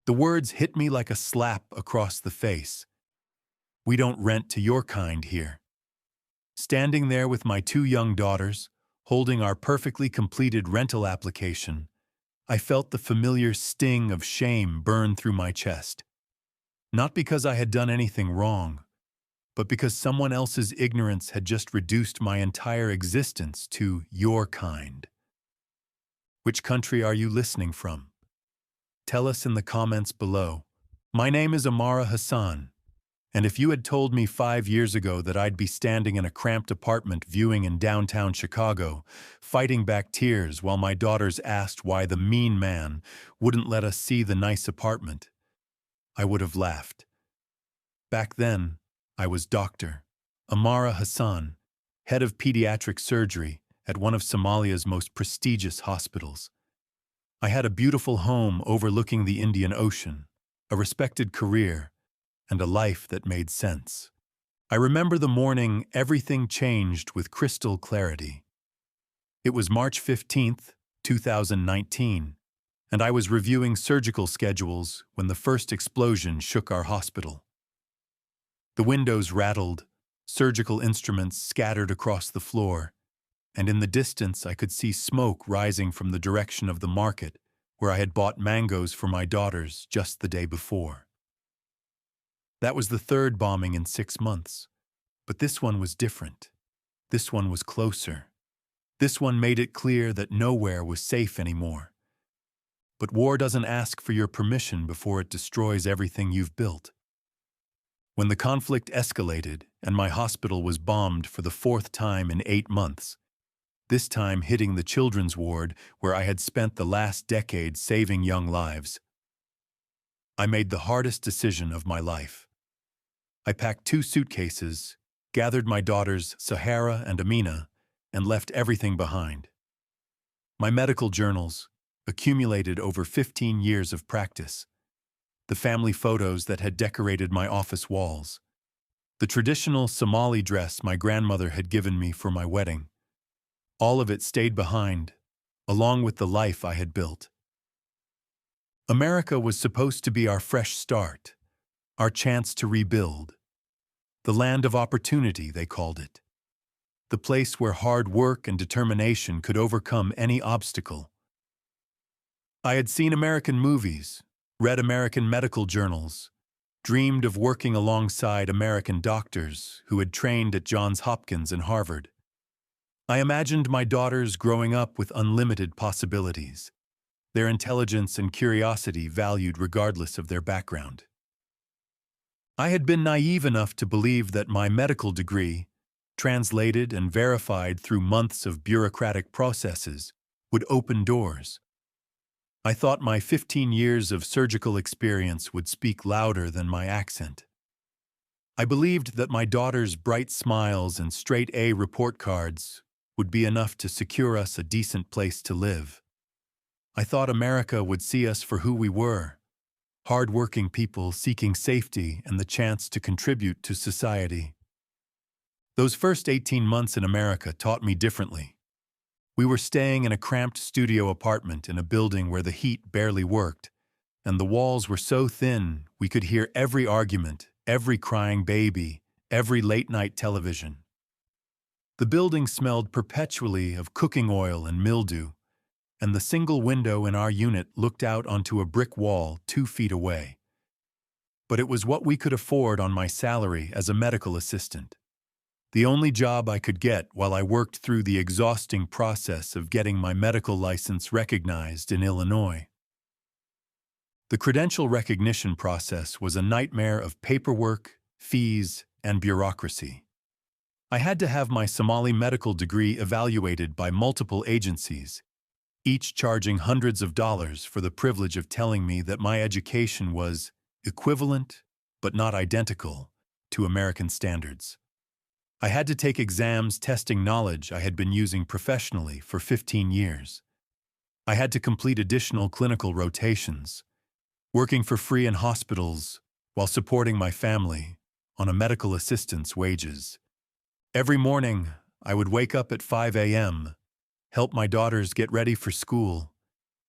The words hit me like a slap across the face. We don't rent to your kind here. Standing there with my two young daughters, holding our perfectly completed rental application, I felt the familiar sting of shame burn through my chest. Not because I had done anything wrong, but because someone else's ignorance had just reduced my entire existence to your kind. Which country are you listening from? Tell us in the comments below. My name is Amara Hassan, and if you had told me 5 years ago that I'd be standing in a cramped apartment viewing in downtown Chicago, fighting back tears while my daughters asked why the mean man wouldn't let us see the nice apartment, I would have laughed. Back then, I was Dr. Amara Hassan, head of pediatric surgery at one of Somalia's most prestigious hospitals. I had a beautiful home overlooking the Indian Ocean, a respected career, and a life that made sense. I remember the morning everything changed with crystal clarity. It was March 15th, 2019, and I was reviewing surgical schedules when the first explosion shook our hospital. The windows rattled, surgical instruments scattered across the floor, and in the distance I could see smoke rising from the direction of the market where I had bought mangoes for my daughters just the day before. That was the third bombing in 6 months, but this one was different. This one was closer. This one made it clear that nowhere was safe anymore. But war doesn't ask for your permission before it destroys everything you've built. When the conflict escalated and my hospital was bombed for the 4th time in 8 months, this time hitting the children's ward where I had spent the last decade saving young lives, I made the hardest decision of my life. I packed 2 suitcases, gathered my daughters Sahara and Amina, and left everything behind. My medical journals, accumulated over 15 years of practice, the family photos that had decorated my office walls, the traditional Somali dress my grandmother had given me for my wedding. All of it stayed behind, along with the life I had built. America was supposed to be our fresh start, our chance to rebuild. The land of opportunity, they called it. The place where hard work and determination could overcome any obstacle. I had seen American movies, read American medical journals, dreamed of working alongside American doctors who had trained at Johns Hopkins and Harvard. I imagined my daughters growing up with unlimited possibilities, their intelligence and curiosity valued regardless of their background. I had been naive enough to believe that my medical degree, translated and verified through months of bureaucratic processes, would open doors. I thought my 15 years of surgical experience would speak louder than my accent. I believed that my daughters' bright smiles and straight-A report cards would be enough to secure us a decent place to live. I thought America would see us for who we were, hard-working people seeking safety and the chance to contribute to society. Those first 18 months in America taught me differently. We were staying in a cramped studio apartment in a building where the heat barely worked, and the walls were so thin we could hear every argument, every crying baby, every late-night television. The building smelled perpetually of cooking oil and mildew, and the single window in our unit looked out onto a brick wall 2 feet away. But it was what we could afford on my salary as a medical assistant. The only job I could get while I worked through the exhausting process of getting my medical license recognized in Illinois. The credential recognition process was a nightmare of paperwork, fees, and bureaucracy. I had to have my Somali medical degree evaluated by multiple agencies, each charging hundreds of dollars for the privilege of telling me that my education was equivalent, but not identical, to American standards. I had to take exams testing knowledge I had been using professionally for 15 years. I had to complete additional clinical rotations, working for free in hospitals while supporting my family on a medical assistant's wages. Every morning, I would wake up at 5 a.m., help my daughters get ready for school,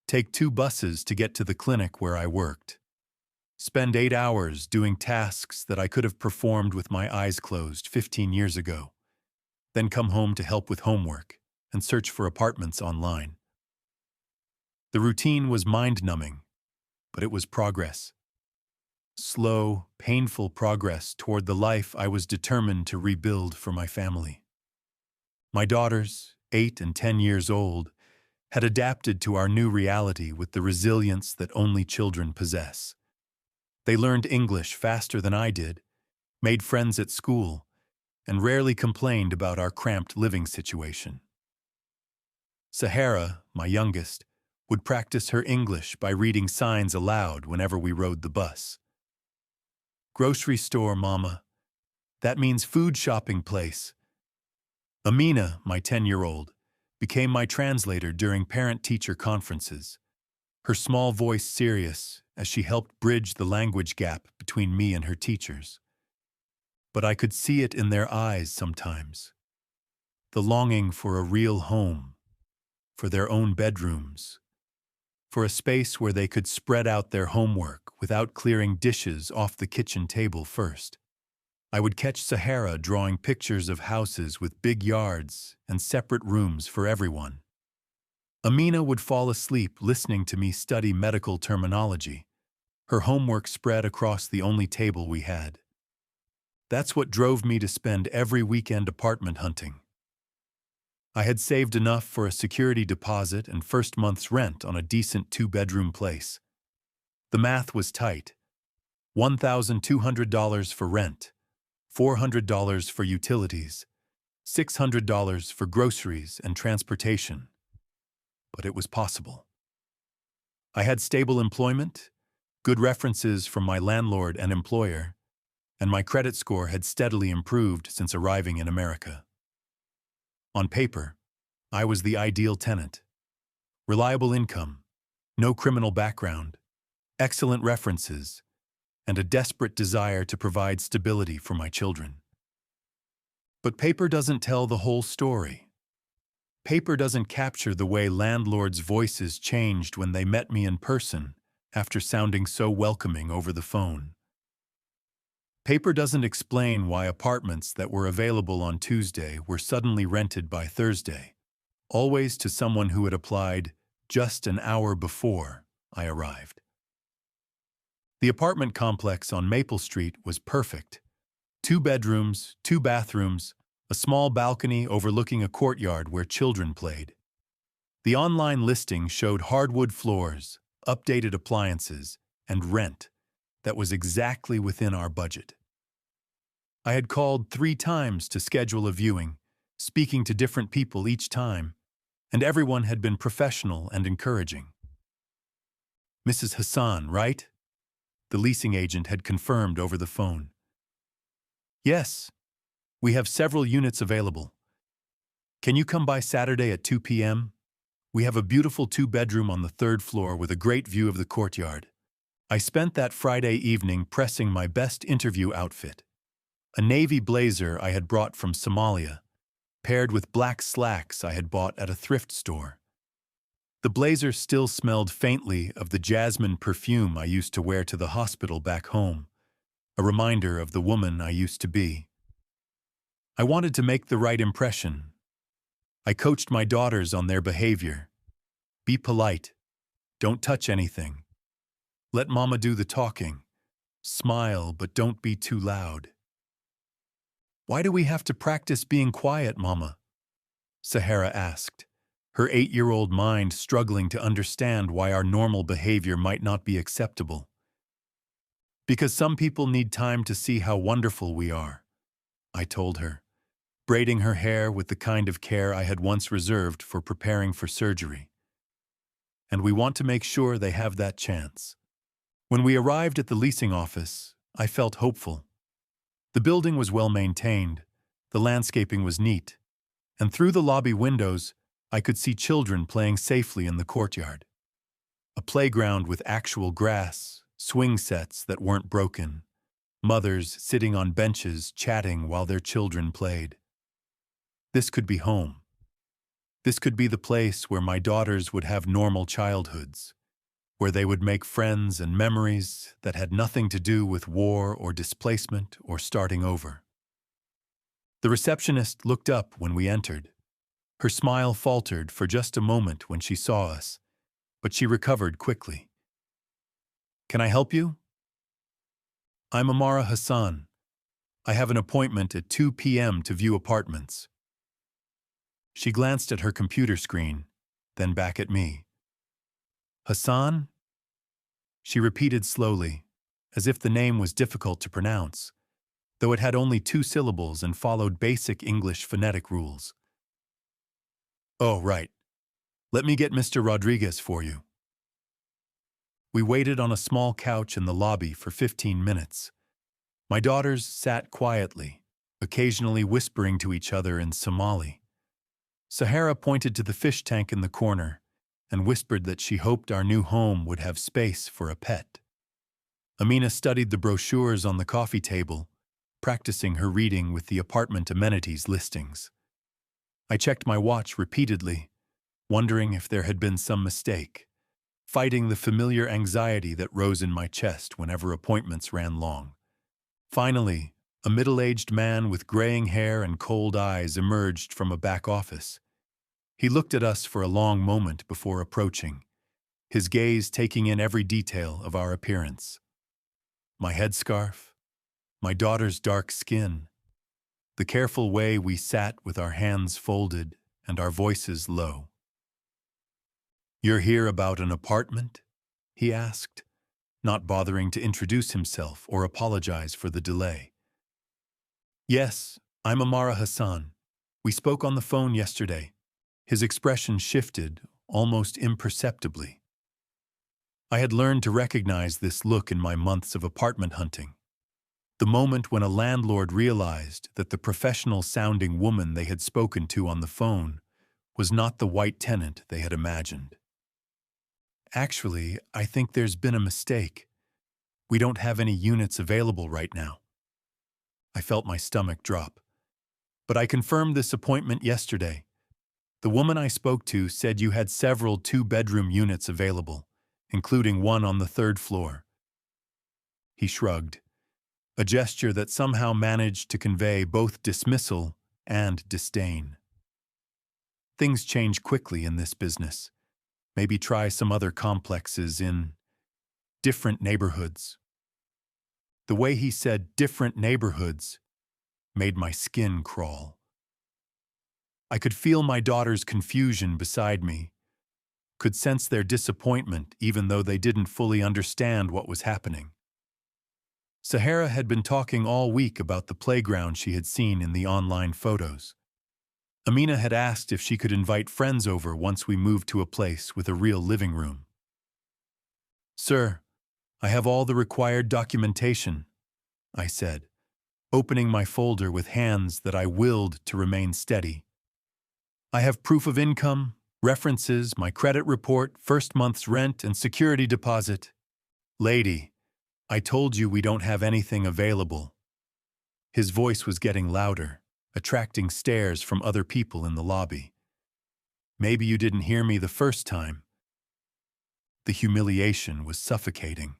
take 2 buses to get to the clinic where I worked, spend 8 hours doing tasks that I could have performed with my eyes closed 15 years ago, then come home to help with homework and search for apartments online. The routine was mind-numbing, but it was progress. Slow, painful progress toward the life I was determined to rebuild for my family. My daughters, 8 and 10 years old, had adapted to our new reality with the resilience that only children possess. They learned English faster than I did, made friends at school, and rarely complained about our cramped living situation. Sahara, my youngest, would practice her English by reading signs aloud whenever we rode the bus. Grocery store, Mama. That means food shopping place. Amina, my 10-year-old, became my translator during parent-teacher conferences, her small voice serious as she helped bridge the language gap between me and her teachers. But I could see it in their eyes sometimes. The longing for a real home, for their own bedrooms, for a space where they could spread out their homework without clearing dishes off the kitchen table first. I would catch Sahara drawing pictures of houses with big yards and separate rooms for everyone. Amina would fall asleep listening to me study medical terminology, her homework spread across the only table we had. That's what drove me to spend every weekend apartment hunting. I had saved enough for a security deposit and first month's rent on a decent 2-bedroom place. The math was tight. $1,200 for rent, $400 for utilities, $600 for groceries and transportation. But it was possible. I had stable employment, good references from my landlord and employer, and my credit score had steadily improved since arriving in America. On paper, I was the ideal tenant. Reliable income, no criminal background, excellent references, and a desperate desire to provide stability for my children. But paper doesn't tell the whole story. Paper doesn't capture the way landlords' voices changed when they met me in person after sounding so welcoming over the phone. Paper doesn't explain why apartments that were available on Tuesday were suddenly rented by Thursday, always to someone who had applied just an hour before I arrived. The apartment complex on Maple Street was perfect. 2 bedrooms, 2 bathrooms, a small balcony overlooking a courtyard where children played. The online listing showed hardwood floors, updated appliances, and rent that was exactly within our budget. I had called 3 times to schedule a viewing, speaking to different people each time, and everyone had been professional and encouraging. Mrs. Hassan, right? The leasing agent had confirmed over the phone. Yes, we have several units available. Can you come by Saturday at 2 p.m.? We have a beautiful 2-bedroom on the 3rd floor with a great view of the courtyard. I spent that Friday evening pressing my best interview outfit. A navy blazer I had brought from Somalia, paired with black slacks I had bought at a thrift store. The blazer still smelled faintly of the jasmine perfume I used to wear to the hospital back home, a reminder of the woman I used to be. I wanted to make the right impression. I coached my daughters on their behavior. Be polite. Don't touch anything. Let Mama do the talking. Smile, but don't be too loud. Why do we have to practice being quiet, Mama? Sahara asked, her 8-year-old mind struggling to understand why our normal behavior might not be acceptable. Because some people need time to see how wonderful we are, I told her, braiding her hair with the kind of care I had once reserved for preparing for surgery. And we want to make sure they have that chance. When we arrived at the leasing office, I felt hopeful. The building was well maintained, the landscaping was neat, and through the lobby windows, I could see children playing safely in the courtyard. A playground with actual grass, swing sets that weren't broken, mothers sitting on benches chatting while their children played. This could be home. This could be the place where my daughters would have normal childhoods, where they would make friends and memories that had nothing to do with war or displacement or starting over. The receptionist looked up when we entered. Her smile faltered for just a moment when she saw us, but she recovered quickly. "Can I help you?" "I'm Amara Hassan. I have an appointment at 2 p.m. to view apartments." She glanced at her computer screen, then back at me. "Hassan?" She repeated slowly, as if the name was difficult to pronounce, though it had only 2 syllables and followed basic English phonetic rules. "Oh, right. Let me get Mr. Rodriguez for you." We waited on a small couch in the lobby for 15 minutes. My daughters sat quietly, occasionally whispering to each other in Somali. Sahara pointed to the fish tank in the corner and whispered that she hoped our new home would have space for a pet. Amina studied the brochures on the coffee table, practicing her reading with the apartment amenities listings. I checked my watch repeatedly, wondering if there had been some mistake, fighting the familiar anxiety that rose in my chest whenever appointments ran long. Finally, a middle-aged man with graying hair and cold eyes emerged from a back office. He looked at us for a long moment before approaching, his gaze taking in every detail of our appearance. My headscarf, my daughter's dark skin, the careful way we sat with our hands folded and our voices low. "You're here about an apartment?" he asked, not bothering to introduce himself or apologize for the delay. "Yes, I'm Amara Hassan. We spoke on the phone yesterday." His expression shifted, almost imperceptibly. I had learned to recognize this look in my months of apartment hunting. The moment when a landlord realized that the professional-sounding woman they had spoken to on the phone was not the white tenant they had imagined. "Actually, I think there's been a mistake. We don't have any units available right now." I felt my stomach drop. "But I confirmed this appointment yesterday. The woman I spoke to said you had several 2-bedroom units available, including one on the 3rd floor." He shrugged, a gesture that somehow managed to convey both dismissal and disdain. "Things change quickly in this business. Maybe try some other complexes in different neighborhoods." The way he said "different neighborhoods" made my skin crawl. I could feel my daughter's confusion beside me, could sense their disappointment even though they didn't fully understand what was happening. Sahara had been talking all week about the playground she had seen in the online photos. Amina had asked if she could invite friends over once we moved to a place with a real living room. "Sir, I have all the required documentation," I said, opening my folder with hands that I willed to remain steady. "I have proof of income, references, my credit report, first month's rent, and security deposit." "Lady, I told you we don't have anything available." His voice was getting louder, attracting stares from other people in the lobby. "Maybe you didn't hear me the first time." The humiliation was suffocating.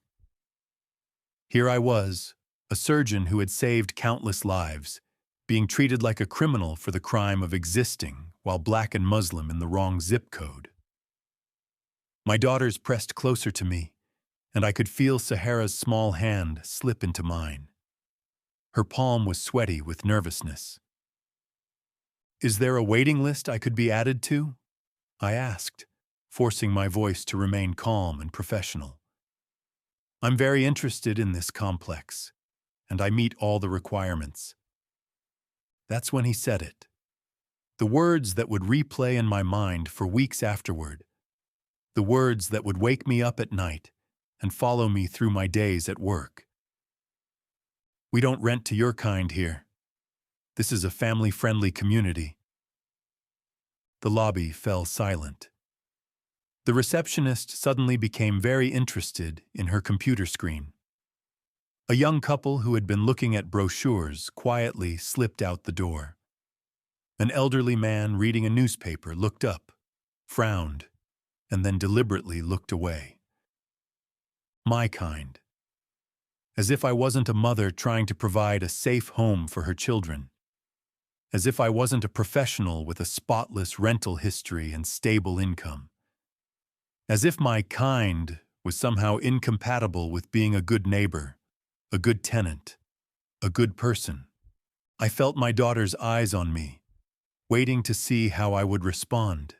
Here I was, a surgeon who had saved countless lives, being treated like a criminal for the crime of existing while Black and Muslim in the wrong zip code. My daughters pressed closer to me, and I could feel Sahara's small hand slip into mine. Her palm was sweaty with nervousness. "Is there a waiting list I could be added to?" I asked, forcing my voice to remain calm and professional. "I'm very interested in this complex, and I meet all the requirements." That's when he said it. The words that would replay in my mind for weeks afterward. The words that would wake me up at night and follow me through my days at work. "We don't rent to your kind here. This is a family-friendly community." The lobby fell silent. The receptionist suddenly became very interested in her computer screen. A young couple who had been looking at brochures quietly slipped out the door. An elderly man reading a newspaper looked up, frowned, and then deliberately looked away. My kind. As if I wasn't a mother trying to provide a safe home for her children. As if I wasn't a professional with a spotless rental history and stable income. As if my kind was somehow incompatible with being a good neighbor, a good tenant, a good person. I felt my daughter's eyes on me, waiting to see how I would respond.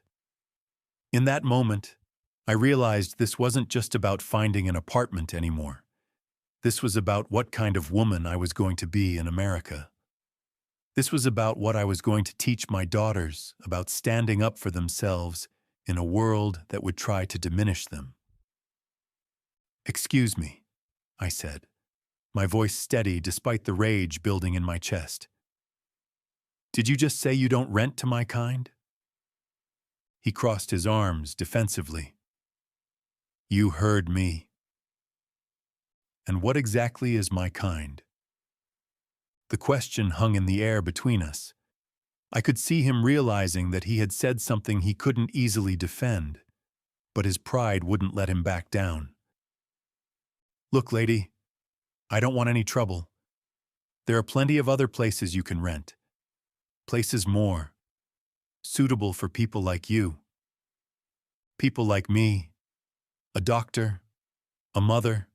In that moment, I realized this wasn't just about finding an apartment anymore. This was about what kind of woman I was going to be in America. This was about what I was going to teach my daughters about standing up for themselves in a world that would try to diminish them. "Excuse me," I said, my voice steady despite the rage building in my chest. "Did you just say you don't rent to my kind?" He crossed his arms defensively. "You heard me." "And what exactly is my kind?" The question hung in the air between us. I could see him realizing that he had said something he couldn't easily defend, but his pride wouldn't let him back down. "Look, lady, I don't want any trouble. There are plenty of other places you can rent. Places more suitable for people like you. People like me, a doctor, a mother,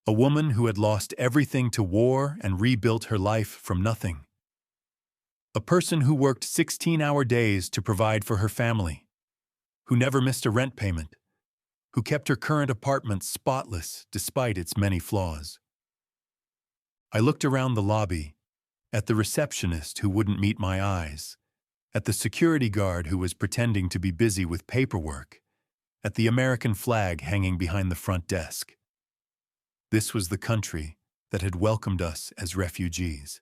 a woman who had lost everything to war and rebuilt her life from nothing. A person who worked 16-hour days to provide for her family, who never missed a rent payment, who kept her current apartment spotless despite its many flaws." I looked around the lobby, at the receptionist who wouldn't meet my eyes, at the security guard who was pretending to be busy with paperwork, at the American flag hanging behind the front desk. This was the country that had welcomed us as refugees.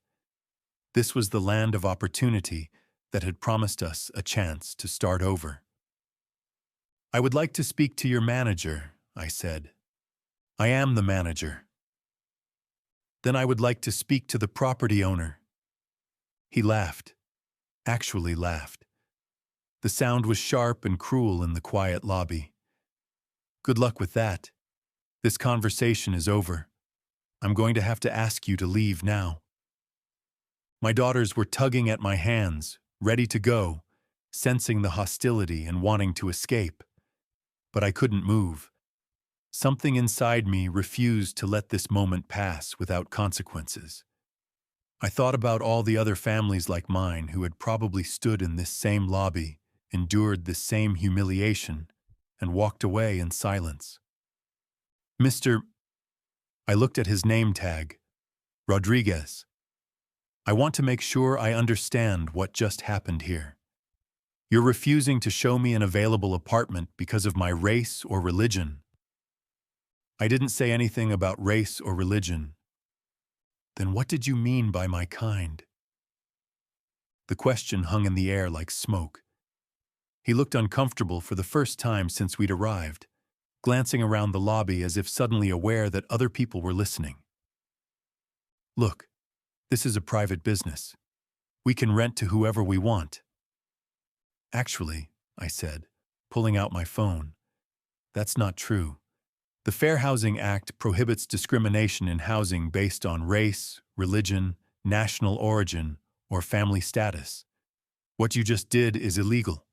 This was the land of opportunity that had promised us a chance to start over. "I would like to speak to your manager," I said. "I am the manager." "Then I would like to speak to the property owner." He laughed, actually laughed. The sound was sharp and cruel in the quiet lobby. "Good luck with that. This conversation is over. I'm going to have to ask you to leave now." My daughters were tugging at my hands, ready to go, sensing the hostility and wanting to escape. But I couldn't move. Something inside me refused to let this moment pass without consequences. I thought about all the other families like mine who had probably stood in this same lobby, endured this same humiliation, and walked away in silence. "Mr." I looked at his name tag, "Rodriguez. I want to make sure I understand what just happened here. You're refusing to show me an available apartment because of my race or religion." I didn't say anything about race or religion. "Then what did you mean by my kind?" The question hung in the air like smoke. He looked uncomfortable for the first time since we'd arrived, glancing around the lobby as if suddenly aware that other people were listening. "Look, this is a private business. We can rent to whoever we want." "Actually," I said, pulling out my phone, "that's not true. The Fair Housing Act prohibits discrimination in housing based on race, religion, national origin, or family status. What you just did is illegal."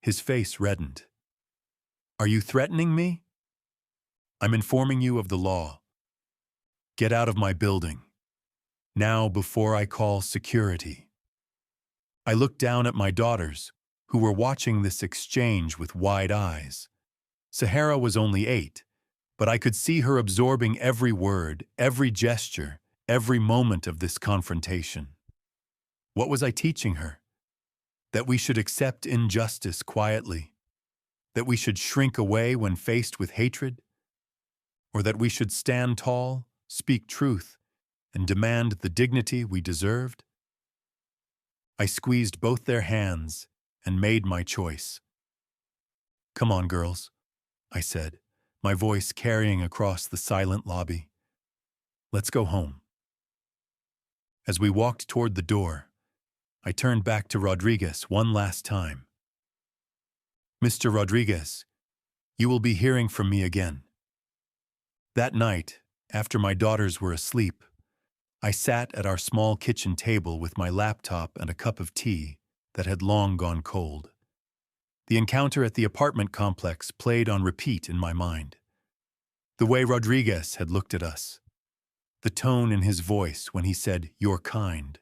His face reddened. "Are you threatening me?" "I'm informing you of the law. Get out of my building. Now before I call security." I looked down at my daughters, who were watching this exchange with wide eyes. Sahara was only 8, but I could see her absorbing every word, every gesture, every moment of this confrontation. What was I teaching her? That we should accept injustice quietly? That we should shrink away when faced with hatred? Or that we should stand tall, speak truth, and demand the dignity we deserved? I squeezed both their hands and made my choice. "Come on, girls," I said, my voice carrying across the silent lobby. "Let's go home." As we walked toward the door, I turned back to Rodriguez one last time. "Mr. Rodriguez, you will be hearing from me again. That night, after my daughters were asleep, I sat at our small kitchen table with my laptop and a cup of tea that had long gone cold. The encounter at the apartment complex played on repeat in my mind. The way Rodriguez had looked at us, the tone in his voice when he said, "You're kind,"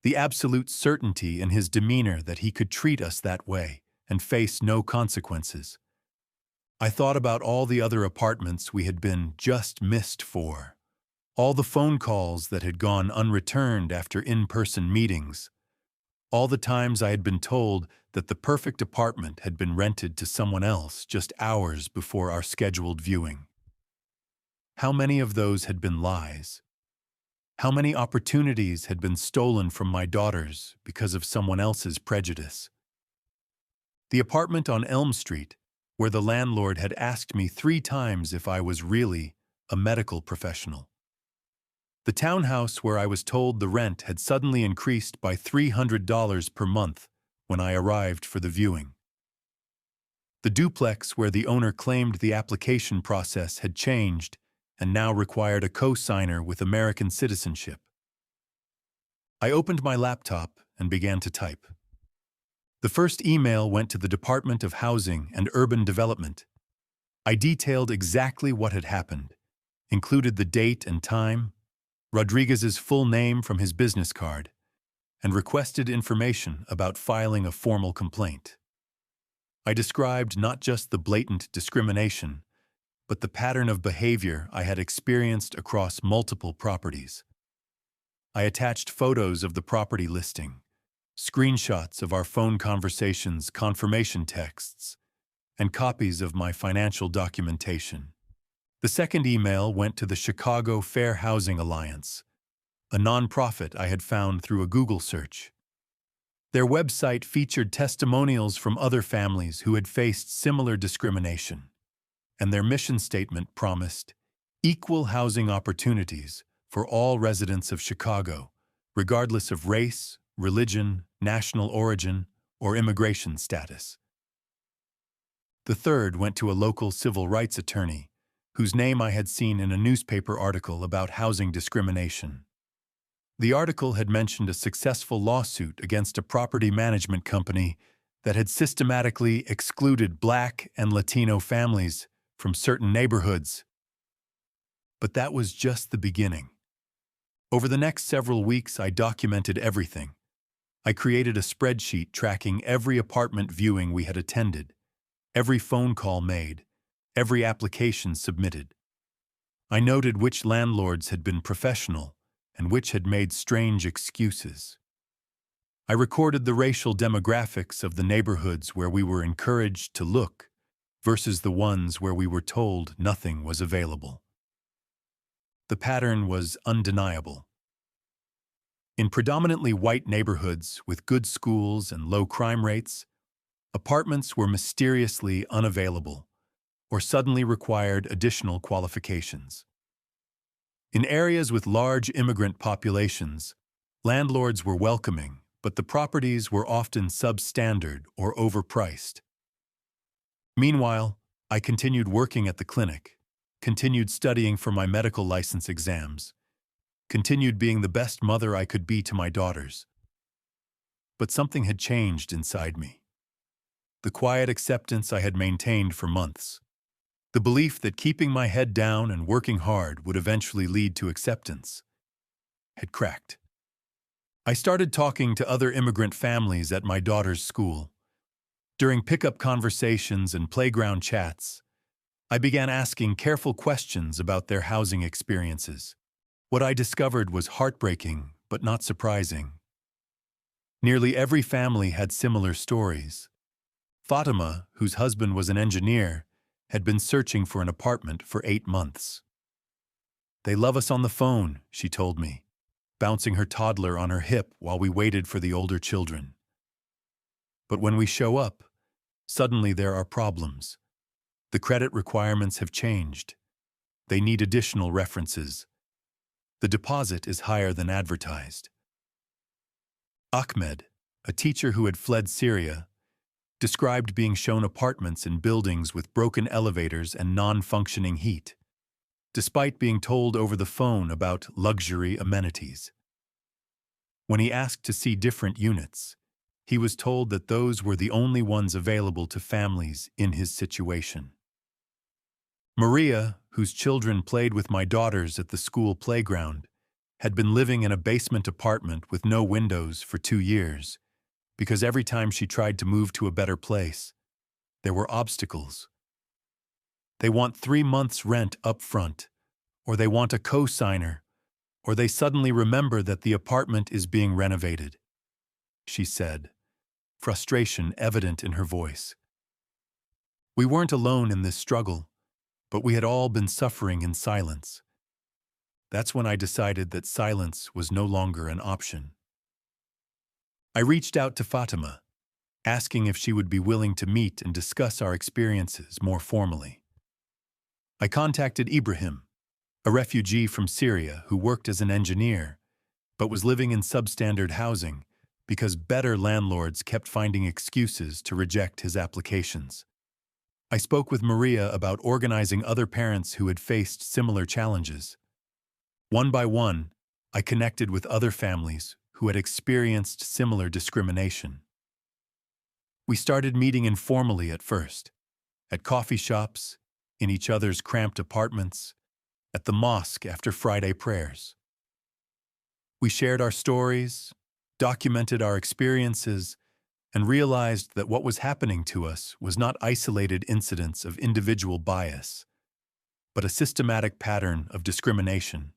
the absolute certainty in his demeanor that he could treat us that way and face no consequences. I thought about all the other apartments we had been just missed for, all the phone calls that had gone unreturned after in-person meetings, all the times I had been told that the perfect apartment had been rented to someone else just hours before our scheduled viewing. How many of those had been lies? How many opportunities had been stolen from my daughters because of someone else's prejudice? The apartment on Elm Street, where the landlord had asked me 3 times if I was really a medical professional. The townhouse where I was told the rent had suddenly increased by $300 per month when I arrived for the viewing. The duplex where the owner claimed the application process had changed and now required a co-signer with American citizenship. I opened my laptop and began to type. The first email went to the Department of Housing and Urban Development. I detailed exactly what had happened, included the date and time, Rodriguez's full name from his business card, and requested information about filing a formal complaint. I described not just the blatant discrimination, but the pattern of behavior I had experienced across multiple properties. I attached photos of the property listing, screenshots of our phone conversations, confirmation texts, and copies of my financial documentation. The second email went to the Chicago Fair Housing Alliance, a nonprofit I had found through a Google search. Their website featured testimonials from other families who had faced similar discrimination, and their mission statement promised equal housing opportunities for all residents of Chicago, regardless of race, religion, national origin, or immigration status. The third went to a local civil rights attorney, whose name I had seen in a newspaper article about housing discrimination. The article had mentioned a successful lawsuit against a property management company that had systematically excluded Black and Latino families from certain neighborhoods. But that was just the beginning. Over the next several weeks, I documented everything. I created a spreadsheet tracking every apartment viewing we had attended, every phone call made, every application submitted. I noted which landlords had been professional and which had made strange excuses. I recorded the racial demographics of the neighborhoods where we were encouraged to look versus the ones where we were told nothing was available. The pattern was undeniable. In predominantly white neighborhoods with good schools and low crime rates, apartments were mysteriously unavailable or suddenly required additional qualifications. In areas with large immigrant populations, landlords were welcoming, but the properties were often substandard or overpriced. Meanwhile, I continued working at the clinic, continued studying for my medical license exams, continued being the best mother I could be to my daughters. But something had changed inside me. The quiet acceptance I had maintained for months. The belief that keeping my head down and working hard would eventually lead to acceptance had cracked. I started talking to other immigrant families at my daughter's school. During pickup conversations and playground chats, I began asking careful questions about their housing experiences. What I discovered was heartbreaking but not surprising. Nearly every family had similar stories. Fatima, whose husband was an engineer, had been searching for an apartment for 8 months. "They love us on the phone," she told me, bouncing her toddler on her hip while we waited for the older children. "But when we show up, suddenly there are problems. The credit requirements have changed. They need additional references. The deposit is higher than advertised." Ahmed, a teacher who had fled Syria, described being shown apartments in buildings with broken elevators and non-functioning heat. despite being told over the phone about luxury amenities. When he asked to see different units, he was told that those were the only ones available to families in his situation. Maria, whose children played with my daughters at the school playground, had been living in a basement apartment with no windows for 2 years, because every time she tried to move to a better place, there were obstacles. They want 3 months' rent up front, or they want a co-signer, or they suddenly remember that the apartment is being renovated, she said, frustration evident in her voice. We weren't alone in this struggle, but we had all been suffering in silence. That's when I decided that silence was no longer an option. I reached out to Fatima, asking if she would be willing to meet and discuss our experiences more formally. I contacted Ibrahim, a refugee from Syria who worked as an engineer, but was living in substandard housing because better landlords kept finding excuses to reject his applications. I spoke with Maria about organizing other parents who had faced similar challenges. One by one, I connected with other families who had experienced similar discrimination. We started meeting informally at first, at coffee shops, in each other's cramped apartments, at the mosque after Friday prayers. We shared our stories, documented our experiences, and realized that what was happening to us was not isolated incidents of individual bias, but a systematic pattern of discrimination.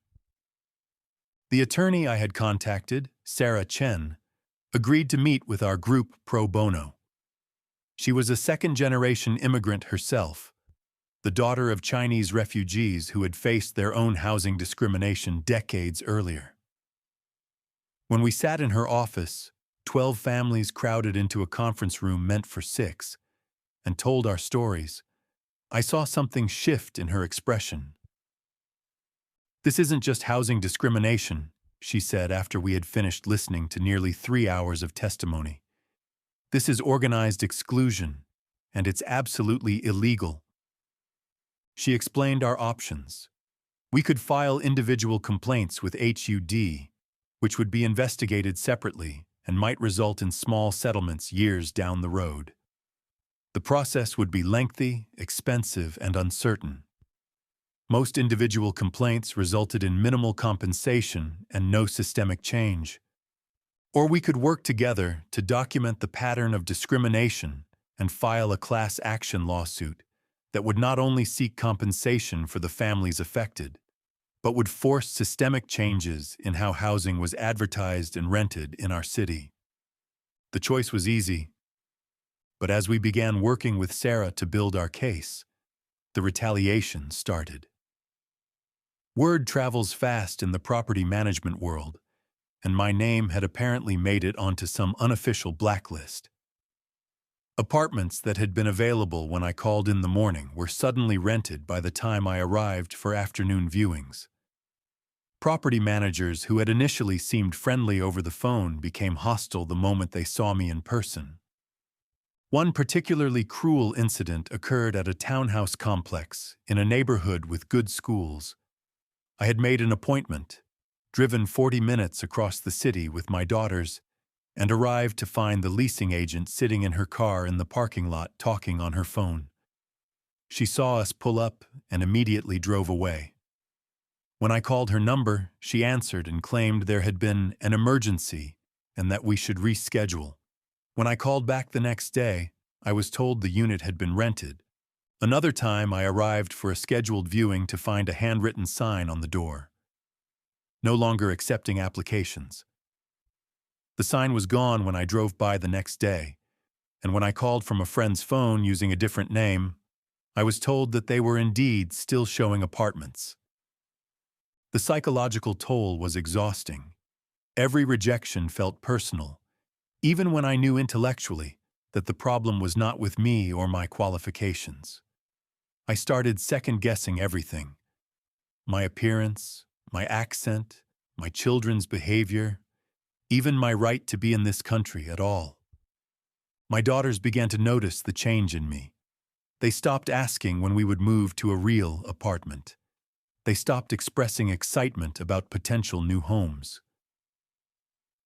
The attorney I had contacted, Sarah Chen, agreed to meet with our group pro bono. She was a second-generation immigrant herself, the daughter of Chinese refugees who had faced their own housing discrimination decades earlier. When we sat in her office, 12 families crowded into a conference room meant for 6, and told our stories, I saw something shift in her expression. This isn't just housing discrimination, she said after we had finished listening to nearly 3 hours of testimony. This is organized exclusion, and it's absolutely illegal. She explained our options. We could file individual complaints with HUD, which would be investigated separately and might result in small settlements years down the road. The process would be lengthy, expensive, and uncertain. Most individual complaints resulted in minimal compensation and no systemic change. Or we could work together to document the pattern of discrimination and file a class action lawsuit that would not only seek compensation for the families affected, but would force systemic changes in how housing was advertised and rented in our city. The choice was easy, but as we began working with Sarah to build our case, the retaliation started. Word travels fast in the property management world, and my name had apparently made it onto some unofficial blacklist. Apartments that had been available when I called in the morning were suddenly rented by the time I arrived for afternoon viewings. Property managers who had initially seemed friendly over the phone became hostile the moment they saw me in person. One particularly cruel incident occurred at a townhouse complex in a neighborhood with good schools. I had made an appointment, driven 40 minutes across the city with my daughters, and arrived to find the leasing agent sitting in her car in the parking lot talking on her phone. She saw us pull up and immediately drove away. When I called her number, she answered and claimed there had been an emergency and that we should reschedule. When I called back the next day, I was told the unit had been rented. Another time, I arrived for a scheduled viewing to find a handwritten sign on the door. No longer accepting applications. The sign was gone when I drove by the next day, and when I called from a friend's phone using a different name, I was told that they were indeed still showing apartments. The psychological toll was exhausting. Every rejection felt personal, even when I knew intellectually that the problem was not with me or my qualifications. I started second-guessing everything. My appearance, my accent, my children's behavior, even my right to be in this country at all. My daughters began to notice the change in me. They stopped asking when we would move to a real apartment. They stopped expressing excitement about potential new homes.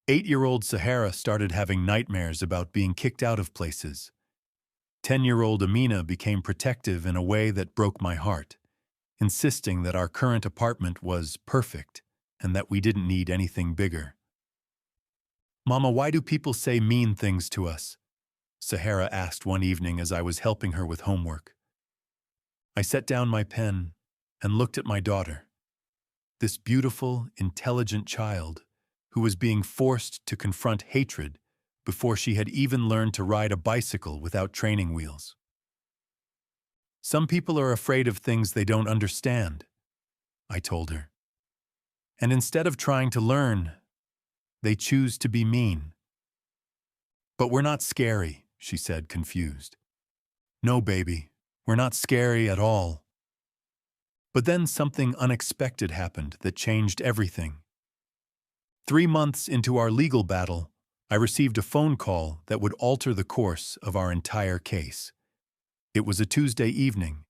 8-year-old Sahara started having nightmares about being kicked out of places. 10-year-old Amina became protective in a way that broke my heart, insisting that our current apartment was perfect and that we didn't need anything bigger. "Mama, why do people say mean things to us?" Sahara asked one evening as I was helping her with homework. I set down my pen and looked at my daughter, this beautiful, intelligent child who was being forced to confront hatred before she had even learned to ride a bicycle without training wheels. "Some people are afraid of things they don't understand," I told her. "And instead of trying to learn, they choose to be mean." "But we're not scary," she said, confused. "No, baby, we're not scary at all." But then something unexpected happened that changed everything. 3 months into our legal battle, I received a phone call that would alter the course of our entire case. It was a Tuesday evening,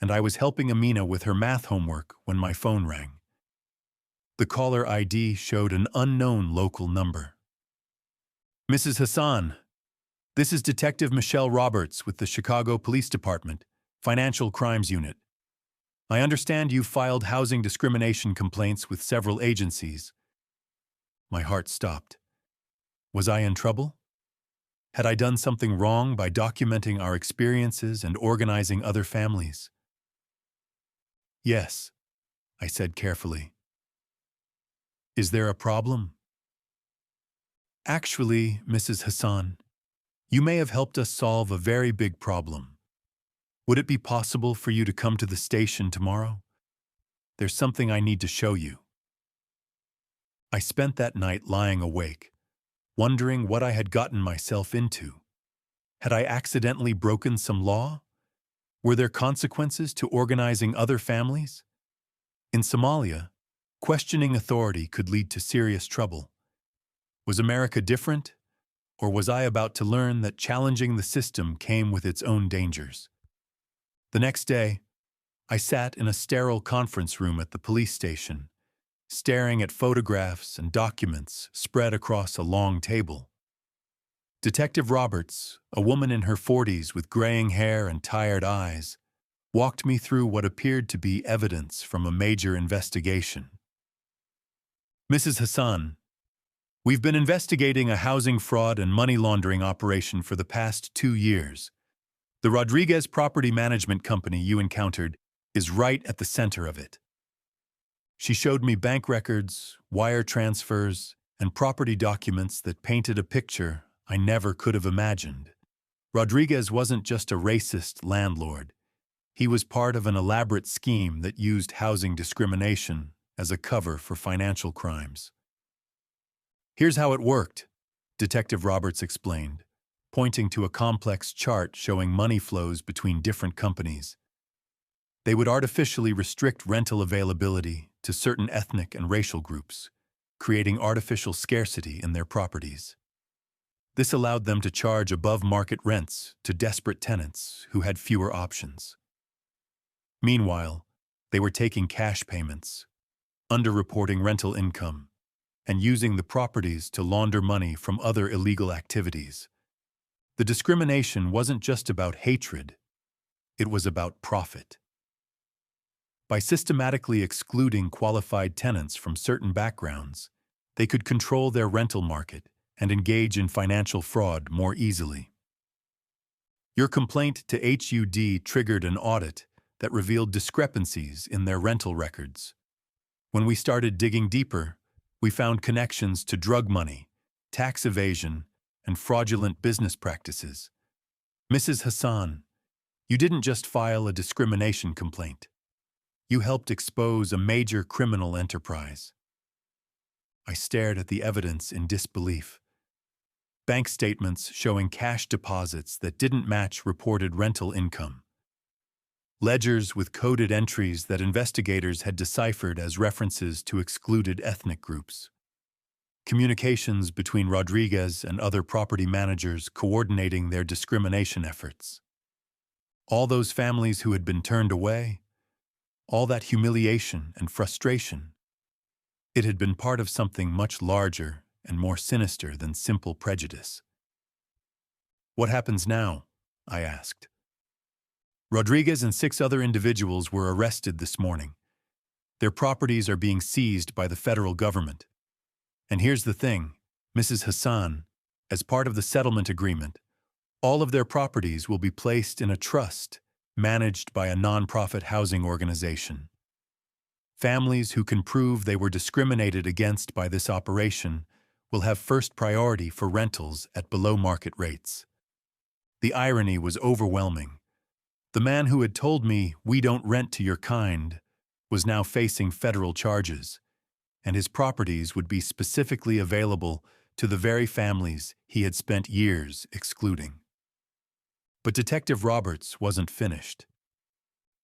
and I was helping Amina with her math homework when my phone rang. The caller ID showed an unknown local number. "Mrs. Hassan, this is Detective Michelle Roberts with the Chicago Police Department, Financial Crimes Unit. I understand you filed housing discrimination complaints with several agencies." My heart stopped. Was I in trouble? Had I done something wrong by documenting our experiences and organizing other families? "Yes," I said carefully. "Is there a problem?" "Actually, Mrs. Hassan, you may have helped us solve a very big problem. Would it be possible for you to come to the station tomorrow? There's something I need to show you." I spent that night lying awake, wondering what I had gotten myself into. Had I accidentally broken some law? Were there consequences to organizing other families? In Somalia, questioning authority could lead to serious trouble. Was America different? Or was I about to learn that challenging the system came with its own dangers? The next day, I sat in a sterile conference room at the police station, staring at photographs and documents spread across a long table. Detective Roberts, a woman in her 40s with graying hair and tired eyes, walked me through what appeared to be evidence from a major investigation. "Mrs. Hassan, we've been investigating a housing fraud and money laundering operation for the past 2 years. The Rodriguez Property Management Company you encountered is right at the center of it." She showed me bank records, wire transfers, and property documents that painted a picture I never could have imagined. Rodriguez wasn't just a racist landlord. He was part of an elaborate scheme that used housing discrimination as a cover for financial crimes. "Here's how it worked," Detective Roberts explained, pointing to a complex chart showing money flows between different companies. They would artificially restrict rental availability to certain ethnic and racial groups, creating artificial scarcity in their properties. This allowed them to charge above-market rents to desperate tenants who had fewer options. Meanwhile, they were taking cash payments, underreporting rental income, and using the properties to launder money from other illegal activities. The discrimination wasn't just about hatred, it was about profit. By systematically excluding qualified tenants from certain backgrounds, they could control their rental market and engage in financial fraud more easily. Your complaint to HUD triggered an audit that revealed discrepancies in their rental records. When we started digging deeper, we found connections to drug money, tax evasion, and fraudulent business practices. Mrs. Hassan, you didn't just file a discrimination complaint. You helped expose a major criminal enterprise. I stared at the evidence in disbelief. Bank statements showing cash deposits that didn't match reported rental income. Ledgers with coded entries that investigators had deciphered as references to excluded ethnic groups. Communications between Rodriguez and other property managers coordinating their discrimination efforts. All those families who had been turned away, all that humiliation and frustration. It had been part of something much larger and more sinister than simple prejudice. "What happens now?" I asked. "Rodriguez and 6 other individuals were arrested this morning. Their properties are being seized by the federal government. And here's the thing, Mrs. Hassan, as part of the settlement agreement, all of their properties will be placed in a trust managed by a nonprofit housing organization. Families who can prove they were discriminated against by this operation will have first priority for rentals at below-market rates." The irony was overwhelming. The man who had told me, "We don't rent to your kind," was now facing federal charges, and his properties would be specifically available to the very families he had spent years excluding. But Detective Roberts wasn't finished.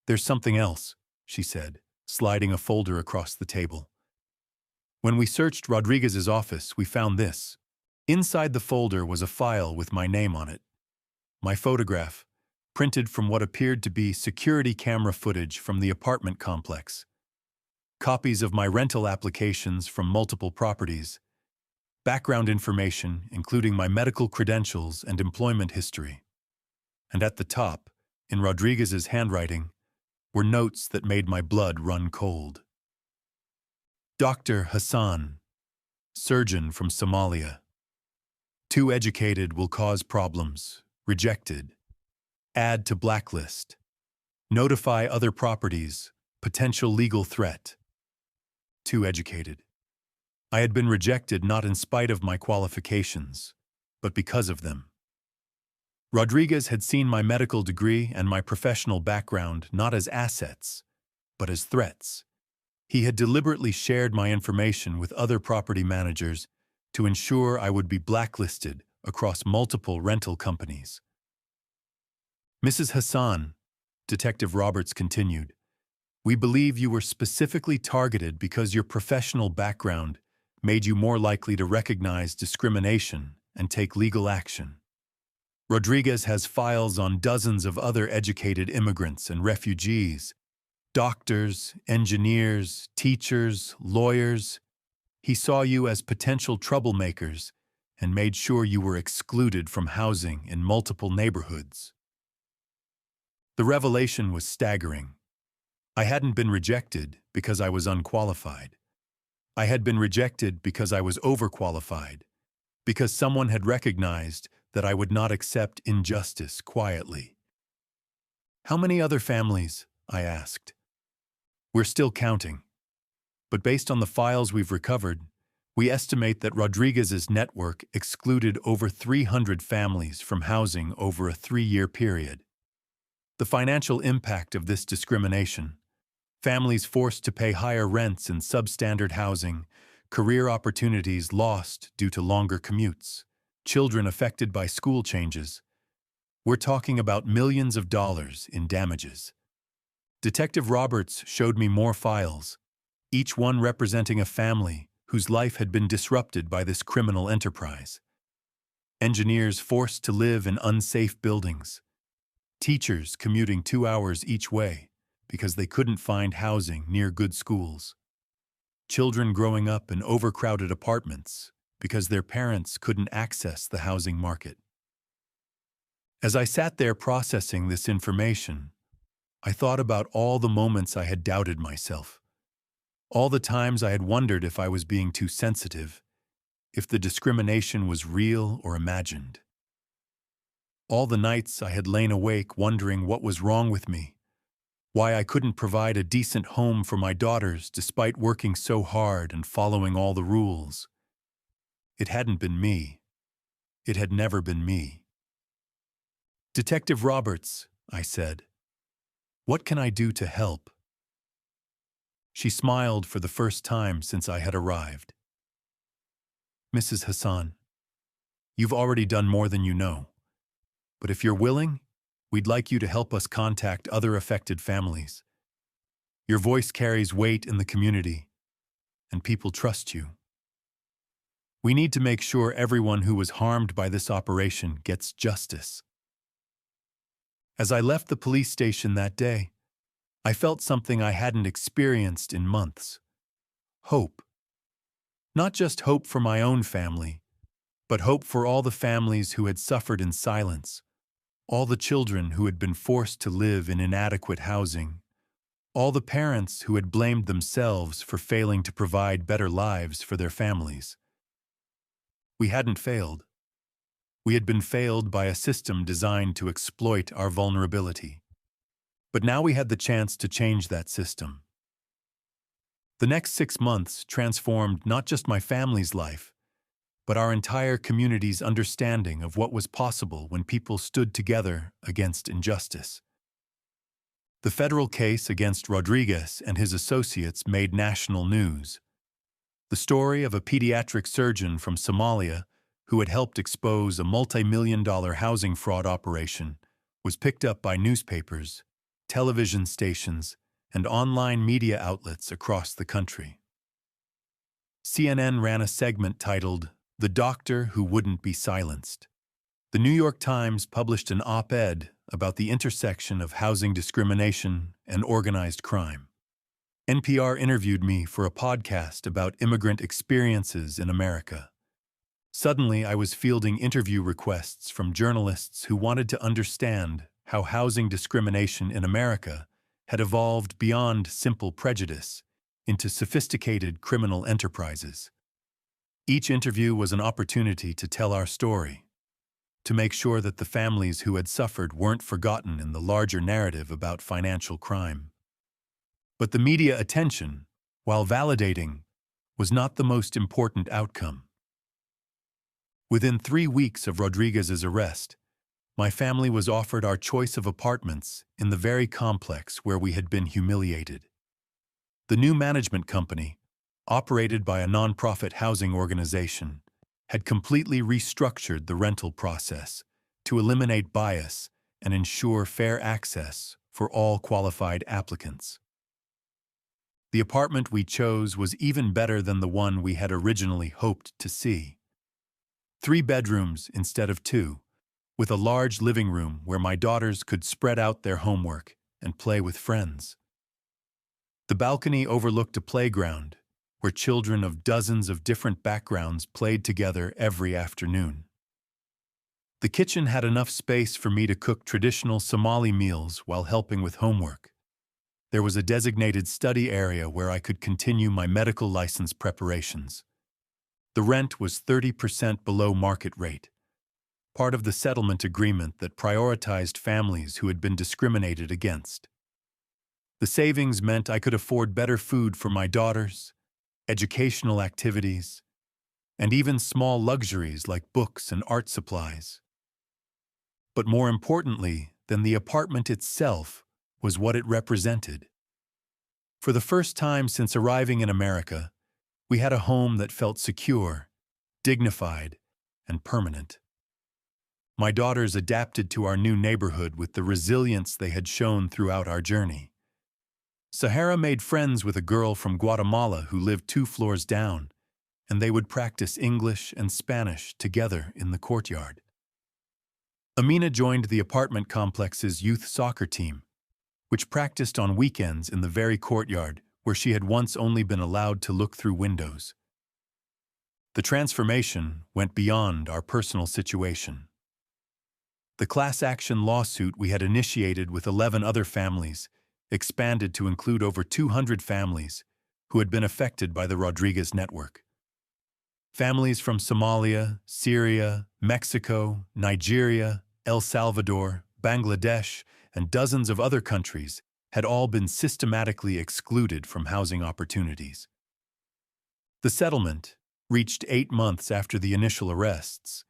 "There's something else," she said, sliding a folder across the table. "When we searched Rodriguez's office, we found this. Inside the folder was a file with my name on it. My photograph, printed from what appeared to be security camera footage from the apartment complex. Copies of my rental applications from multiple properties. Background information, including my medical credentials and employment history. And at the top, in Rodriguez's handwriting, were notes that made my blood run cold. Dr. Hassan, surgeon from Somalia. Too educated will cause problems. Rejected. Add to blacklist. Notify other properties. Potential legal threat. Too educated. I had been rejected not in spite of my qualifications, but because of them. Rodriguez had seen my medical degree and my professional background not as assets, but as threats. He had deliberately shared my information with other property managers to ensure I would be blacklisted across multiple rental companies. "Mrs. Hassan," Detective Roberts continued, "we believe you were specifically targeted because your professional background made you more likely to recognize discrimination and take legal action. Rodriguez has files on dozens of other educated immigrants and refugees, doctors, engineers, teachers, lawyers. He saw you as potential troublemakers and made sure you were excluded from housing in multiple neighborhoods." The revelation was staggering. I hadn't been rejected because I was unqualified. I had been rejected because I was overqualified, because someone had recognized that I would not accept injustice quietly. "How many other families?" I asked. "We're still counting. But based on the files we've recovered, we estimate that Rodriguez's network excluded over 300 families from housing over a 3-year period. The financial impact of this discrimination, families forced to pay higher rents in substandard housing, career opportunities lost due to longer commutes, children affected by school changes. We're talking about millions of dollars in damages." Detective Roberts showed me more files, each one representing a family whose life had been disrupted by this criminal enterprise. Engineers forced to live in unsafe buildings. Teachers commuting 2 hours each way because they couldn't find housing near good schools. Children growing up in overcrowded apartments because their parents couldn't access the housing market. As I sat there processing this information, I thought about all the moments I had doubted myself, all the times I had wondered if I was being too sensitive, if the discrimination was real or imagined. All the nights I had lain awake wondering what was wrong with me, why I couldn't provide a decent home for my daughters despite working so hard and following all the rules. It hadn't been me. It had never been me. "Detective Roberts," I said, "what can I do to help?" She smiled for the first time since I had arrived. "Mrs. Hassan, you've already done more than you know. But if you're willing, we'd like you to help us contact other affected families. Your voice carries weight in the community, and people trust you. We need to make sure everyone who was harmed by this operation gets justice." As I left the police station that day, I felt something I hadn't experienced in months. Hope. Not just hope for my own family, but hope for all the families who had suffered in silence, all the children who had been forced to live in inadequate housing, all the parents who had blamed themselves for failing to provide better lives for their families. We hadn't failed. We had been failed by a system designed to exploit our vulnerability. But now we had the chance to change that system. The next 6 months transformed not just my family's life, but our entire community's understanding of what was possible when people stood together against injustice. The federal case against Rodriguez and his associates made national news. The story of a pediatric surgeon from Somalia who had helped expose a multi-million-dollar housing fraud operation was picked up by newspapers, television stations, and online media outlets across the country. CNN ran a segment titled, "The Doctor Who Wouldn't Be Silenced." The New York Times published an op-ed about the intersection of housing discrimination and organized crime. NPR interviewed me for a podcast about immigrant experiences in America. Suddenly, I was fielding interview requests from journalists who wanted to understand how housing discrimination in America had evolved beyond simple prejudice into sophisticated criminal enterprises. Each interview was an opportunity to tell our story, to make sure that the families who had suffered weren't forgotten in the larger narrative about financial crime. But the media attention, while validating, was not the most important outcome. Within 3 weeks of Rodriguez's arrest, my family was offered our choice of apartments in the very complex where we had been humiliated. The new management company, operated by a nonprofit housing organization, had completely restructured the rental process to eliminate bias and ensure fair access for all qualified applicants. The apartment we chose was even better than the one we had originally hoped to see. 3 bedrooms instead of 2, with a large living room where my daughters could spread out their homework and play with friends. The balcony overlooked a playground where children of dozens of different backgrounds played together every afternoon. The kitchen had enough space for me to cook traditional Somali meals while helping with homework. There was a designated study area where I could continue my medical license preparations. The rent was 30% below market rate, part of the settlement agreement that prioritized families who had been discriminated against. The savings meant I could afford better food for my daughters, educational activities, and even small luxuries like books and art supplies. But more importantly than the apartment itself was what it represented. For the first time since arriving in America, we had a home that felt secure, dignified, and permanent. My daughters adapted to our new neighborhood with the resilience they had shown throughout our journey. Sahara made friends with a girl from Guatemala who lived 2 floors down, and they would practice English and Spanish together in the courtyard. Amina joined the apartment complex's youth soccer team, which practiced on weekends in the very courtyard where she had once only been allowed to look through windows. The transformation went beyond our personal situation. The class action lawsuit we had initiated with 11 other families expanded to include over 200 families who had been affected by the Rodriguez network. Families from Somalia, Syria, Mexico, Nigeria, El Salvador, Bangladesh, and dozens of other countries had all been systematically excluded from housing opportunities. The settlement, reached 8 months after the initial arrests,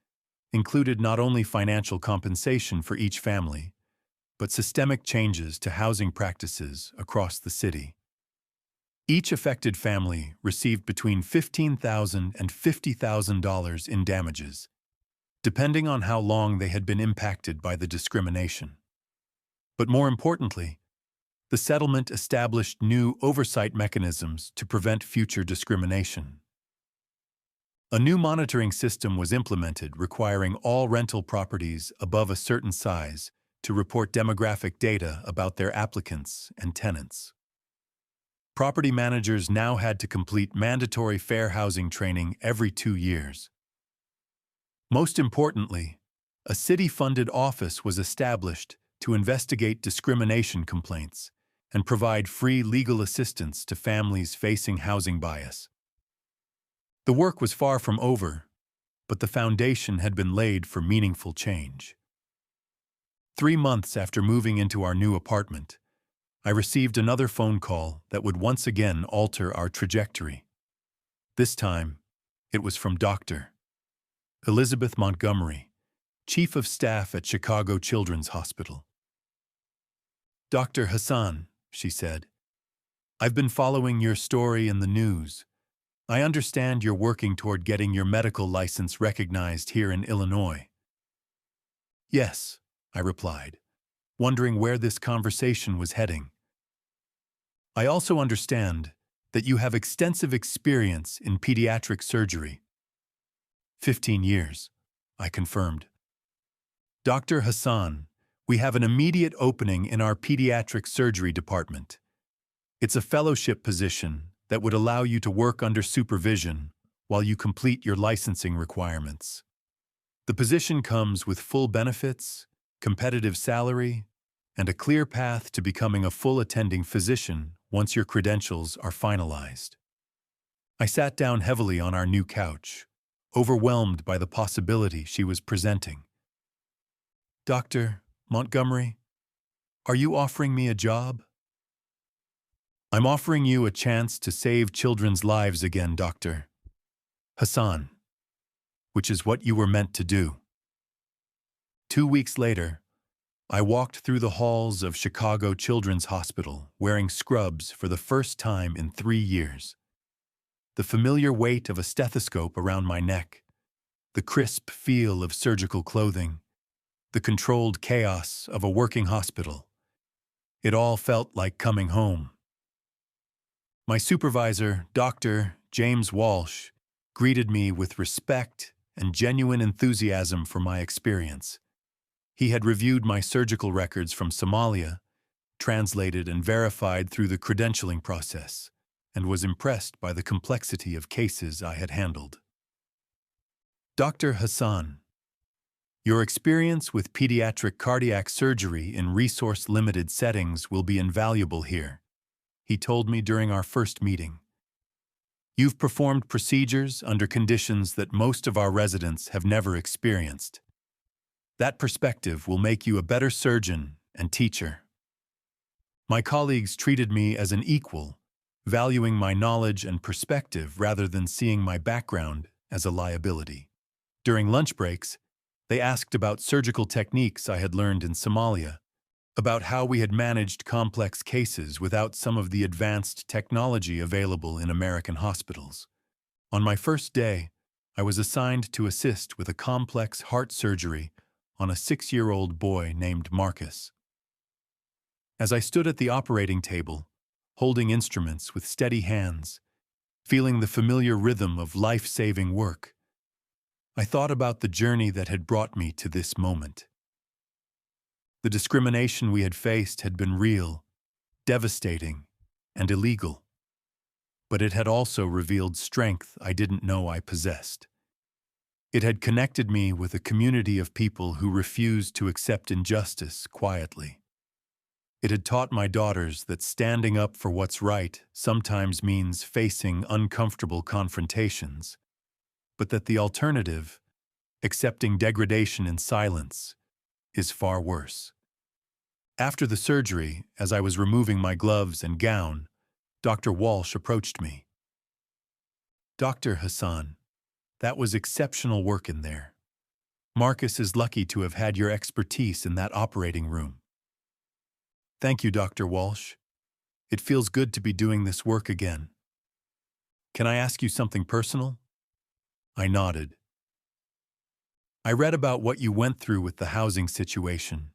included not only financial compensation for each family, but systemic changes to housing practices across the city. Each affected family received between $15,000 and $50,000 in damages, depending on how long they had been impacted by the discrimination. But more importantly, the settlement established new oversight mechanisms to prevent future discrimination. A new monitoring system was implemented requiring all rental properties above a certain size to report demographic data about their applicants and tenants. Property managers now had to complete mandatory fair housing training every 2 years. Most importantly, a city-funded office was established to investigate discrimination complaints and provide free legal assistance to families facing housing bias. The work was far from over, but the foundation had been laid for meaningful change. 3 months after moving into our new apartment, I received another phone call that would once again alter our trajectory. This time, it was from Dr. Elizabeth Montgomery, Chief of Staff at Chicago Children's Hospital. "Dr. Hassan," she said, "I've been following your story in the news. I understand you're working toward getting your medical license recognized here in Illinois." "Yes," I replied, wondering where this conversation was heading. "I also understand that you have extensive experience in pediatric surgery." 15 years, I confirmed. "Dr. Hassan, we have an immediate opening in our pediatric surgery department. It's a fellowship position that would allow you to work under supervision while you complete your licensing requirements. The position comes with full benefits, competitive salary, and a clear path to becoming a full attending physician once your credentials are finalized." I sat down heavily on our new couch, overwhelmed by the possibility she was presenting. "Dr. Montgomery, are you offering me a job?" "I'm offering you a chance to save children's lives again, Dr. Hassan, which is what you were meant to do." 2 weeks later, I walked through the halls of Chicago Children's Hospital wearing scrubs for the first time in 3 years. The familiar weight of a stethoscope around my neck, the crisp feel of surgical clothing, the controlled chaos of a working hospital. It all felt like coming home. My supervisor, Dr. James Walsh, greeted me with respect and genuine enthusiasm for my experience. He had reviewed my surgical records from Somalia, translated and verified through the credentialing process, and was impressed by the complexity of cases I had handled. "Dr. Hassan, your experience with pediatric cardiac surgery in resource-limited settings will be invaluable here," he told me during our first meeting. "You've performed procedures under conditions that most of our residents have never experienced. That perspective will make you a better surgeon and teacher." My colleagues treated me as an equal, valuing my knowledge and perspective rather than seeing my background as a liability. During lunch breaks, they asked about surgical techniques I had learned in Somalia, about how we had managed complex cases without some of the advanced technology available in American hospitals. On my first day, I was assigned to assist with a complex heart surgery on a 6-year-old boy named Marcus. As I stood at the operating table, holding instruments with steady hands, feeling the familiar rhythm of life-saving work, I thought about the journey that had brought me to this moment. The discrimination we had faced had been real, devastating, and illegal. But it had also revealed strength I didn't know I possessed. It had connected me with a community of people who refused to accept injustice quietly. It had taught my daughters that standing up for what's right sometimes means facing uncomfortable confrontations, but that the alternative, accepting degradation in silence, is far worse. After the surgery, as I was removing my gloves and gown, Dr. Walsh approached me. "Dr. Hassan, that was exceptional work in there. Marcus is lucky to have had your expertise in that operating room." "Thank you, Dr. Walsh. It feels good to be doing this work again. Can I ask you something personal?" I nodded. "I read about what you went through with the housing situation.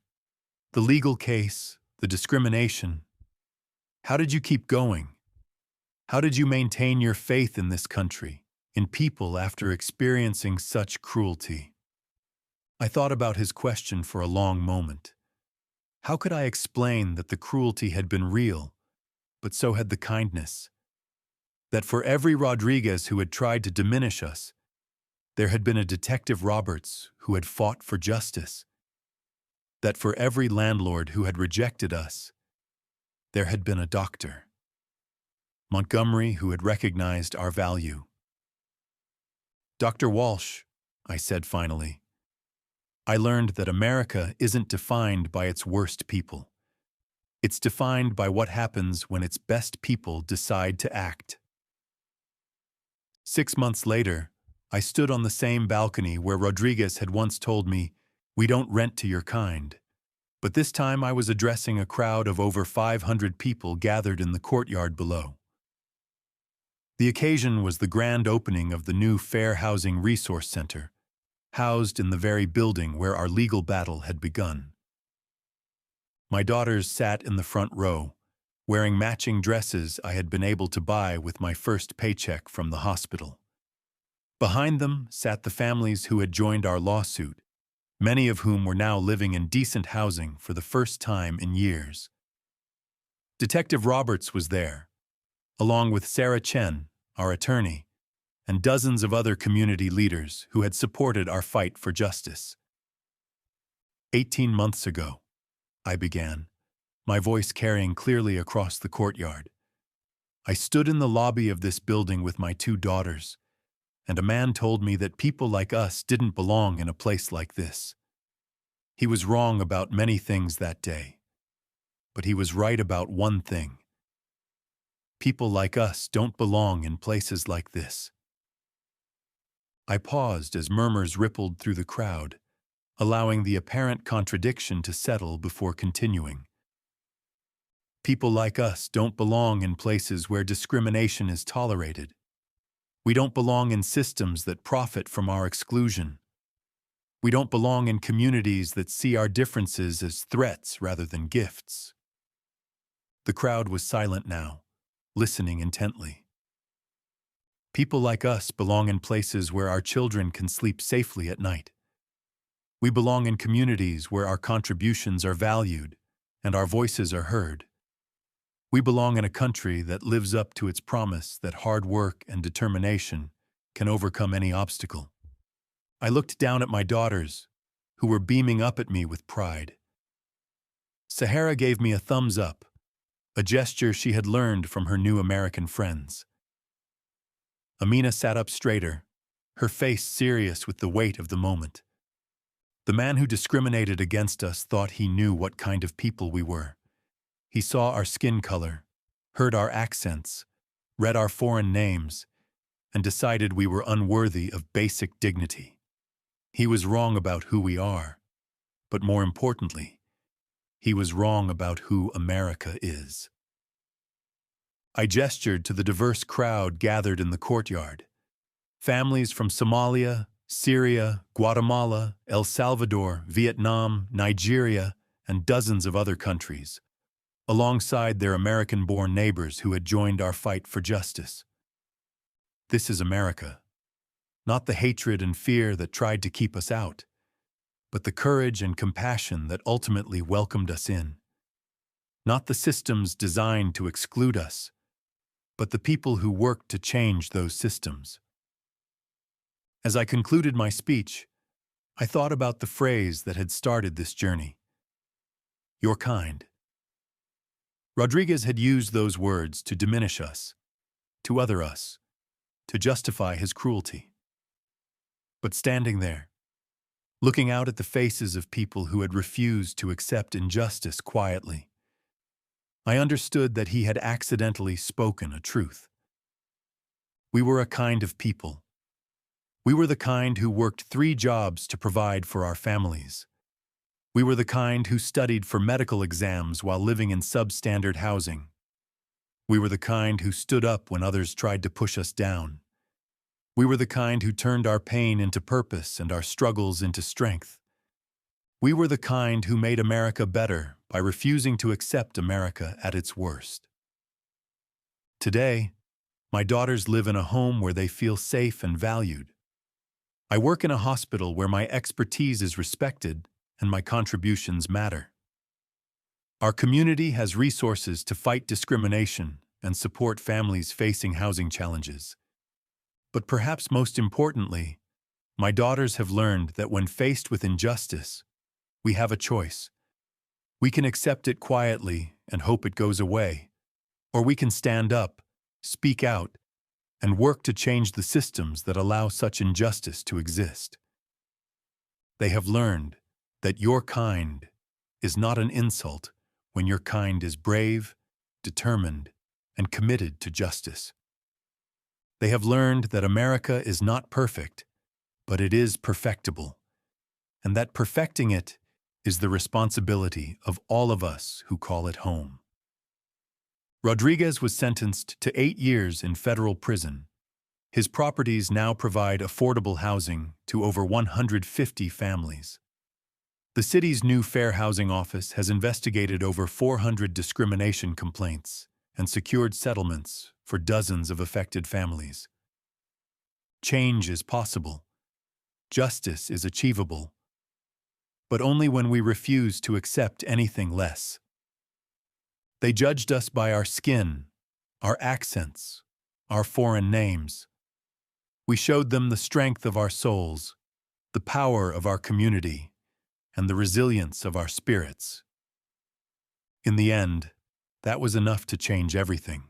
The legal case, the discrimination. How did you keep going? How did you maintain your faith in this country, in people after experiencing such cruelty?" I thought about his question for a long moment, How could I explain that the cruelty had been real, but so had the kindness? That for every Rodriguez who had tried to diminish us, there had been a Detective Roberts who had fought for justice? That for every landlord who had rejected us, there had been a doctor, Montgomery, who had recognized our value? Dr. Walsh, I said finally, I learned that America isn't defined by its worst people. It's defined by what happens when its best people decide to act. 6 months later, I stood on the same balcony where Rodriguez had once told me, "We don't rent to your kind." But this time I was addressing a crowd of over 500 people gathered in the courtyard below. The occasion was the grand opening of the new Fair Housing Resource Center, housed in the very building where our legal battle had begun. My daughters sat in the front row, wearing matching dresses I had been able to buy with my first paycheck from the hospital. Behind them sat the families who had joined our lawsuit, many of whom were now living in decent housing for the first time in years. Detective Roberts was there, along with Sarah Chen, our attorney, and dozens of other community leaders who had supported our fight for justice. 18 months ago, I began, my voice carrying clearly across the courtyard. I stood in the lobby of this building with my 2 daughters, and a man told me that people like us didn't belong in a place like this. He was wrong about many things that day, but he was right about one thing. People like us don't belong in places like this. I paused as murmurs rippled through the crowd, allowing the apparent contradiction to settle before continuing. People like us don't belong in places where discrimination is tolerated. We don't belong in systems that profit from our exclusion. We don't belong in communities that see our differences as threats rather than gifts. The crowd was silent now, listening intently. People like us belong in places where our children can sleep safely at night. We belong in communities where our contributions are valued and our voices are heard. We belong in a country that lives up to its promise that hard work and determination can overcome any obstacle. I looked down at my daughters, who were beaming up at me with pride. Sahara gave me a thumbs up, a gesture she had learned from her new American friends. Amina sat up straighter, her face serious with the weight of the moment. The man who discriminated against us thought he knew what kind of people we were. He saw our skin color, heard our accents, read our foreign names, and decided we were unworthy of basic dignity. He was wrong about who we are, but more importantly, he was wrong about who America is. I gestured to the diverse crowd gathered in the courtyard. Families from Somalia, Syria, Guatemala, El Salvador, Vietnam, Nigeria, and dozens of other countries, alongside their American-born neighbors who had joined our fight for justice. This is America, not the hatred and fear that tried to keep us out, but the courage and compassion that ultimately welcomed us in. Not the systems designed to exclude us, but the people who worked to change those systems. As I concluded my speech, I thought about the phrase that had started this journey. Your kind. Rodriguez had used those words to diminish us, to other us, to justify his cruelty. But standing there, looking out at the faces of people who had refused to accept injustice quietly, I understood that he had accidentally spoken a truth. We were a kind of people. We were the kind who worked 3 jobs to provide for our families. We were the kind who studied for medical exams while living in substandard housing. We were the kind who stood up when others tried to push us down. We were the kind who turned our pain into purpose and our struggles into strength. We were the kind who made America better by refusing to accept America at its worst. Today, my daughters live in a home where they feel safe and valued. I work in a hospital where my expertise is respected and my contributions matter. Our community has resources to fight discrimination and support families facing housing challenges. But perhaps most importantly, my daughters have learned that when faced with injustice, we have a choice. We can accept it quietly and hope it goes away, or we can stand up, speak out, and work to change the systems that allow such injustice to exist. They have learned that your kind is not an insult when your kind is brave, determined, and committed to justice. They have learned that America is not perfect, but it is perfectible, and that perfecting it is the responsibility of all of us who call it home. Rodriguez was sentenced to 8 years in federal prison. His properties now provide affordable housing to over 150 families. The city's new Fair Housing Office has investigated over 400 discrimination complaints and secured settlements for dozens of affected families. Change is possible. Justice is achievable. But only when we refuse to accept anything less. They judged us by our skin, our accents, our foreign names. We showed them the strength of our souls, the power of our community, and the resilience of our spirits. In the end, that was enough to change everything.